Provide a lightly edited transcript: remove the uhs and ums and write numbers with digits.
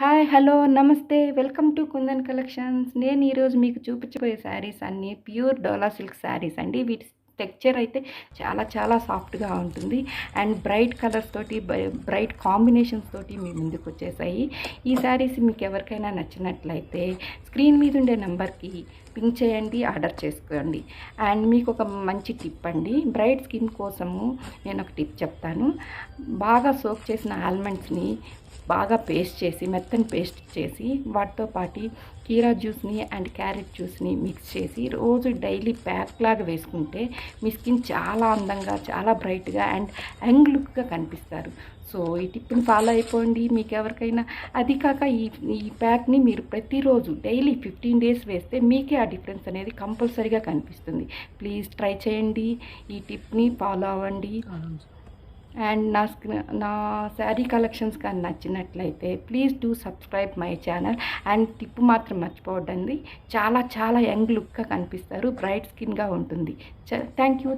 Hi hello నమస్తే welcome to kundan collections. నేను ఈరోజు మీకు చూపించబోయే శారీస్ అన్నీ ప్యూర్ డోలా సిల్క్ శారీస్ అండి. వీటి టెక్చర్ అయితే చాలా చాలా సాఫ్ట్గా ఉంటుంది అండ్ బ్రైట్ కలర్స్ తోటి బ్రైట్ కాంబినేషన్స్ తోటి మీ ముందుకు వచ్చేసాయి. ఈ శారీస్ మీకు ఎవరికైనా నచ్చినట్లయితే స్క్రీన్ మీద ఉండే నెంబర్కి పింక్ చేయండి, ఆర్డర్ చేసుకోండి. అండ్ మీకు ఒక మంచి టిప్ అండి, బ్రైట్ స్కిన్ కోసము నేను ఒక టిప్ చెప్తాను. బాగా సోక్ చేసిన ఆల్మండ్స్ని బాగా పేస్ట్ చేసి మెత్తని పేస్ట్ చేసి వాటితో పాటు కీరా జ్యూస్ని అండ్ క్యారెట్ జ్యూస్ని మిక్స్ చేసి రోజు డైలీ ప్యాక్ లాగా వేసుకుంటే మీ స్కిన్ చాలా అందంగా, చాలా బ్రైట్గా అండ్ యంగ్ లుక్గా కనిపిస్తారు. సో ఈ టిప్ని ఫాలో అయిపోండి. మీకు ఎవరికైనా అది కాక ఈ ప్యాక్ని మీరు ప్రతిరోజు డైలీ 15 డేస్ వేస్తే మీకే ఆ డిఫరెన్స్ అనేది కంపల్సరీగా కనిపిస్తుంది. ప్లీజ్ ట్రై చేయండి, ఈ టిప్ని ఫాలో అవ్వండి. అండ్ నా శారీ కలెక్షన్స్ కానీ నచ్చినట్లయితే please do subscribe my channel. And tip మాత్రం మర్చిపోవద్దండి, చాలా చాలా యంగ్ లుక్గా కనిపిస్తారు, బ్రైట్ స్కిన్గా ఉంటుంది. Thank you.